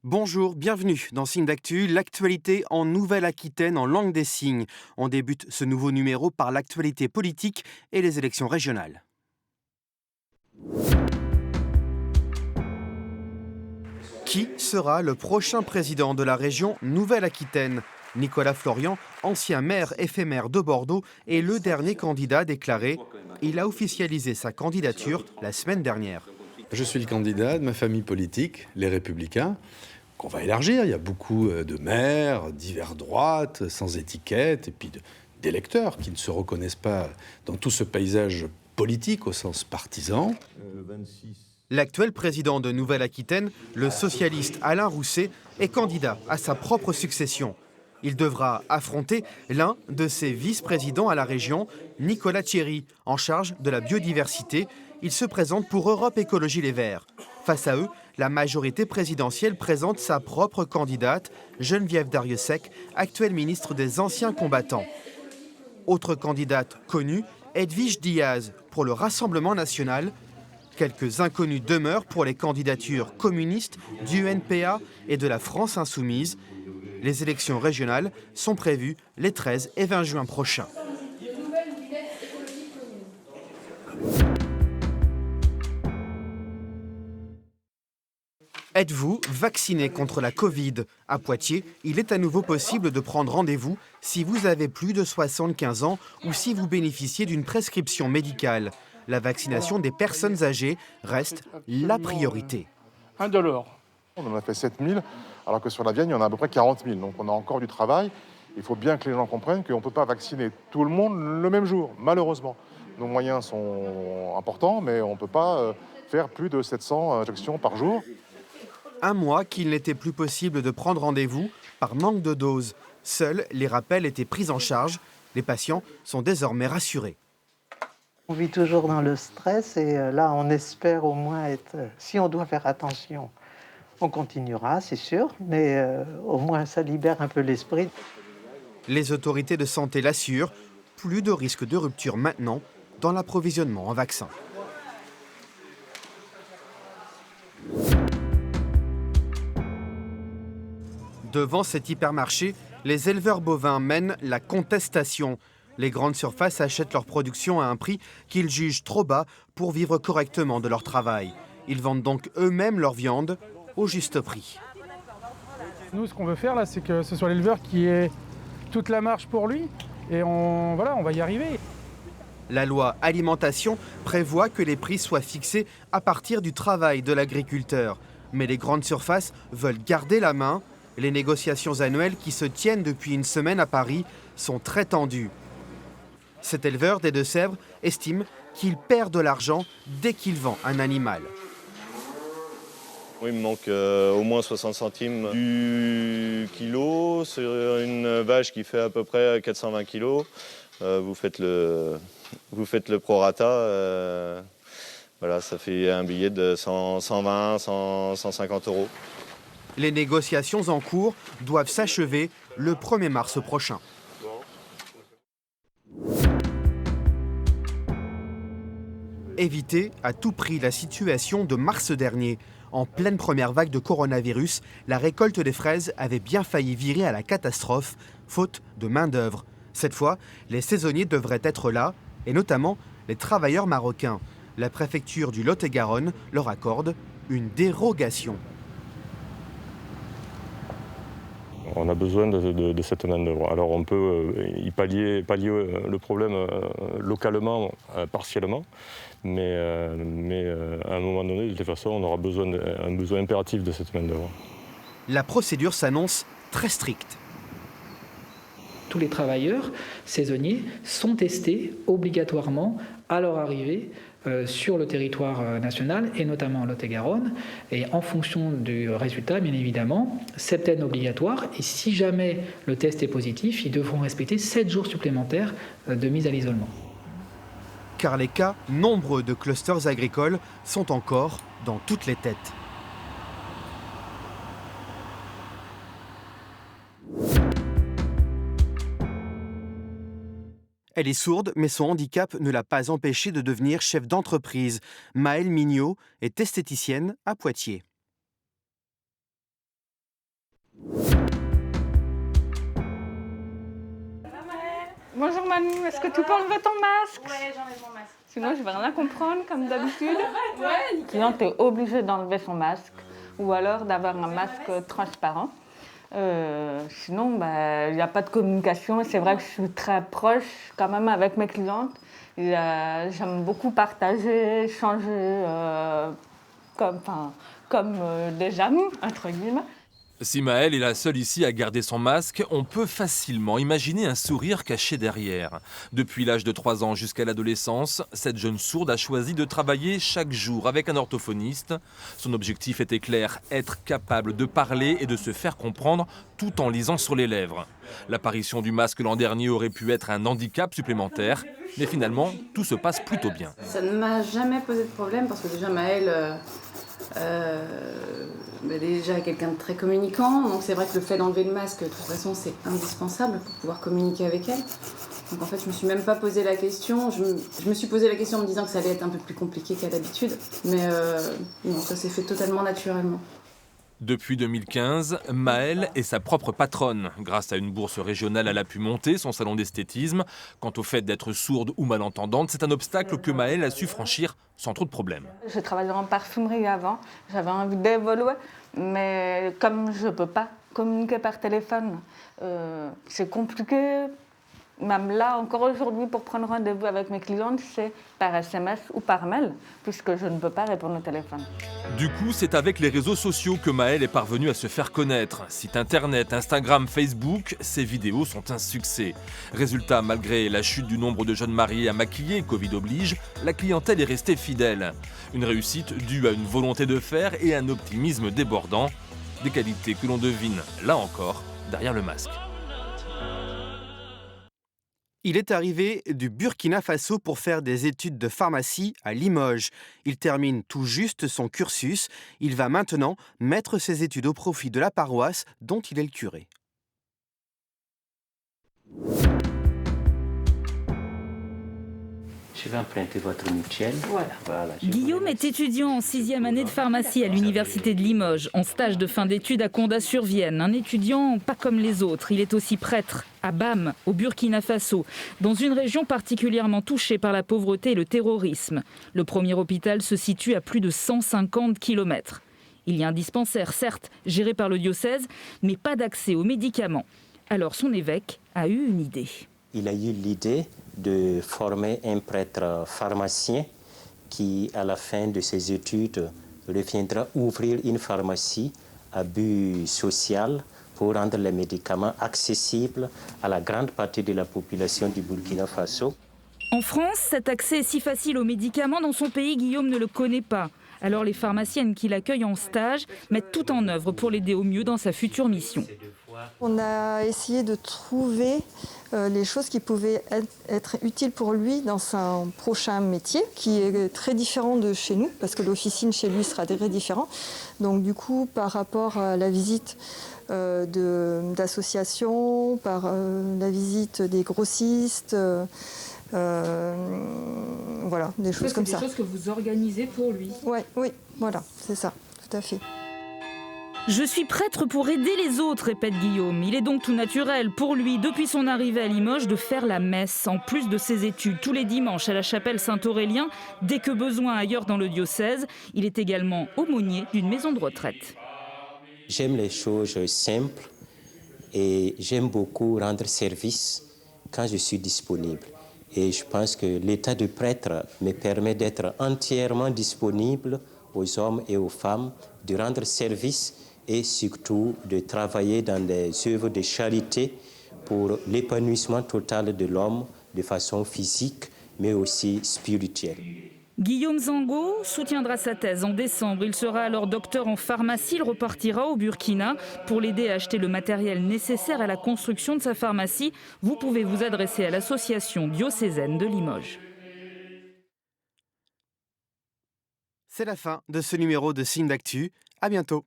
Bonjour, bienvenue dans Signe d'Actu, l'actualité en Nouvelle-Aquitaine en langue des signes. On débute ce nouveau numéro par l'actualité politique et les élections régionales. Qui sera le prochain président de la région Nouvelle-Aquitaine ? Nicolas Florian, ancien maire éphémère de Bordeaux, est le dernier candidat déclaré. Il a officialisé sa candidature la semaine dernière. Je suis le candidat de ma famille politique, les Républicains, qu'on va élargir. Il y a beaucoup de maires, divers droites, sans étiquette, et puis d'électeurs qui ne se reconnaissent pas dans tout ce paysage politique au sens partisan. L'actuel président de Nouvelle-Aquitaine, le socialiste Alain Rousset, est candidat à sa propre succession. Il devra affronter l'un de ses vice-présidents à la région, Nicolas Thierry, en charge de la biodiversité. Il se présente pour Europe Écologie Les Verts. Face à eux, la majorité présidentielle présente sa propre candidate, Geneviève Darrieussecq, actuelle ministre des Anciens Combattants. Autre candidate connue, Edwige Diaz, pour le Rassemblement national. Quelques inconnus demeurent pour les candidatures communistes, du NPA et de la France insoumise. Les élections régionales sont prévues les 13 et 20 juin prochains. Êtes-vous vacciné contre la Covid ? À Poitiers, il est à nouveau possible de prendre rendez-vous si vous avez plus de 75 ans ou si vous bénéficiez d'une prescription médicale. La vaccination des personnes âgées reste la priorité. Indolore. On en a fait 7 000, alors que sur la Vienne, il y en a à peu près 40 000. Donc on a encore du travail. Il faut bien que les gens comprennent qu'on ne peut pas vacciner tout le monde le même jour, malheureusement. Nos moyens sont importants, mais on ne peut pas faire plus de 700 injections par jour. Un mois qu'il n'était plus possible de prendre rendez-vous par manque de doses. Seuls les rappels étaient pris en charge. Les patients sont désormais rassurés. On vit toujours dans le stress et là, on espère au moins être... Si on doit faire attention, on continuera, c'est sûr, mais au moins ça libère un peu l'esprit. Les autorités de santé l'assurent, plus de risque de rupture maintenant dans l'approvisionnement en vaccins. Devant cet hypermarché, les éleveurs bovins mènent la contestation. Les grandes surfaces achètent leur production à un prix qu'ils jugent trop bas pour vivre correctement de leur travail. Ils vendent donc eux-mêmes leur viande au juste prix. Nous, ce qu'on veut faire là, c'est que ce soit l'éleveur qui ait toute la marge pour lui, et on va y arriver. La loi alimentation prévoit que les prix soient fixés à partir du travail de l'agriculteur. Mais les grandes surfaces veulent garder la main. Les négociations annuelles qui se tiennent depuis une semaine à Paris sont très tendues. Cet éleveur des Deux-Sèvres estime qu'il perd de l'argent dès qu'il vend un animal. Oui, il me manque au moins 60 centimes du kilo. Sur une vache qui fait à peu près 420 kilos, vous faites le prorata. Voilà, ça fait un billet de 120, 150 euros. Les négociations en cours doivent s'achever le 1er mars prochain. Éviter à tout prix la situation de mars dernier. En pleine première vague de coronavirus, la récolte des fraises avait bien failli virer à la catastrophe, faute de main-d'œuvre. Cette fois, les saisonniers devraient être là, et notamment les travailleurs marocains. La préfecture du Lot-et-Garonne leur accorde une dérogation. On a besoin de cette main-d'œuvre. Alors on peut y pallier le problème localement, partiellement, mais à un moment donné, de toute façon, on aura un besoin impératif de cette main-d'œuvre. La procédure s'annonce très stricte. Tous les travailleurs saisonniers sont testés obligatoirement à leur arrivée sur le territoire national et notamment en Lot-et-Garonne. Et en fonction du résultat, bien évidemment, septaine obligatoire. Et si jamais le test est positif, ils devront respecter 7 jours supplémentaires de mise à l'isolement. Car les cas nombreux de clusters agricoles sont encore dans toutes les têtes. Elle est sourde, mais son handicap ne l'a pas empêchée de devenir chef d'entreprise. Maëlle Mignot est esthéticienne à Poitiers. Bonjour Manu, est-ce que tu peux enlever ton masque? Ouais, j'enlève mon masque. Sinon je vais rien comprendre comme d'habitude. Sinon tu es obligé d'enlever son masque ou alors d'avoir un masque transparent. Sinon, il n'y a pas de communication. C'est vrai que je suis très proche quand même avec mes clientes. J'aime beaucoup partager, échanger comme des amis, entre guillemets. Si Maëlle est la seule ici à garder son masque, on peut facilement imaginer un sourire caché derrière. Depuis l'âge de 3 ans jusqu'à l'adolescence, cette jeune sourde a choisi de travailler chaque jour avec un orthophoniste. Son objectif était clair, être capable de parler et de se faire comprendre tout en lisant sur les lèvres. L'apparition du masque l'an dernier aurait pu être un handicap supplémentaire, mais finalement, tout se passe plutôt bien. Ça ne m'a jamais posé de problème parce que déjà Maëlle déjà quelqu'un de très communicant, donc c'est vrai que le fait d'enlever le masque, de toute façon, c'est indispensable pour pouvoir communiquer avec elle. Donc en fait, je me suis même pas posé la question. Je me suis posé la question en me disant que ça allait être un peu plus compliqué qu'à l'habitude, mais non, ça s'est fait totalement naturellement. Depuis 2015, Maëlle est sa propre patronne. Grâce à une bourse régionale, elle a pu monter son salon d'esthétisme. Quant au fait d'être sourde ou malentendante, c'est un obstacle que Maëlle a su franchir sans trop de problèmes. J'ai travaillé en parfumerie avant, j'avais envie d'évoluer, mais comme je ne peux pas communiquer par téléphone, c'est compliqué. Même là, encore aujourd'hui, pour prendre rendez-vous avec mes clientes, c'est par SMS ou par mail, puisque je ne peux pas répondre au téléphone. Du coup, c'est avec les réseaux sociaux que Maëlle est parvenue à se faire connaître. Site internet, Instagram, Facebook, ses vidéos sont un succès. Résultat, malgré la chute du nombre de jeunes mariés à maquiller, Covid oblige, la clientèle est restée fidèle. Une réussite due à une volonté de faire et un optimisme débordant. Des qualités que l'on devine, là encore, derrière le masque. Il est arrivé du Burkina Faso pour faire des études de pharmacie à Limoges. Il termine tout juste son cursus. Il va maintenant mettre ses études au profit de la paroisse dont il est le curé. Je vais emprunter votre mutuelle. Voilà, Guillaume est étudiant en 6e année de pharmacie à l'université de Limoges, en stage de fin d'études à Condat-sur-Vienne. Un étudiant pas comme les autres. Il est aussi prêtre à Bam, au Burkina Faso, dans une région particulièrement touchée par la pauvreté et le terrorisme. Le premier hôpital se situe à plus de 150 km. Il y a un dispensaire, certes, géré par le diocèse, mais pas d'accès aux médicaments. Alors son évêque a eu une idée. Il a eu l'idée de former un prêtre pharmacien qui, à la fin de ses études, reviendra ouvrir une pharmacie à but social pour rendre les médicaments accessibles à la grande partie de la population du Burkina Faso. En France, cet accès est si facile aux médicaments. Dans son pays, Guillaume ne le connaît pas. Alors les pharmaciennes qui l'accueillent en stage mettent tout en œuvre pour l'aider au mieux dans sa future mission. On a essayé de trouver les choses qui pouvaient être utiles pour lui dans son prochain métier, qui est très différent de chez nous, parce que l'officine chez lui sera très différent. Donc du coup, par rapport à la visite d'associations, par la visite des grossistes, voilà, des choses comme ça. Des choses que vous organisez pour lui. Oui, voilà, c'est ça, tout à fait. Je suis prêtre pour aider les autres, répète Guillaume. Il est donc tout naturel pour lui, depuis son arrivée à Limoges, de faire la messe, en plus de ses études, tous les dimanches à la chapelle Saint-Aurélien. Dès que besoin ailleurs dans le diocèse, il est également aumônier d'une maison de retraite. J'aime les choses simples et j'aime beaucoup rendre service quand je suis disponible. Et je pense que l'état de prêtre me permet d'être entièrement disponible aux hommes et aux femmes, de rendre service et surtout de travailler dans des œuvres de charité pour l'épanouissement total de l'homme de façon physique, mais aussi spirituelle. Guillaume Zango soutiendra sa thèse en décembre. Il sera alors docteur en pharmacie. Il repartira au Burkina pour l'aider à acheter le matériel nécessaire à la construction de sa pharmacie. Vous pouvez vous adresser à l'association diocésaine de Limoges. C'est la fin de ce numéro de Signe d'Actu. À bientôt.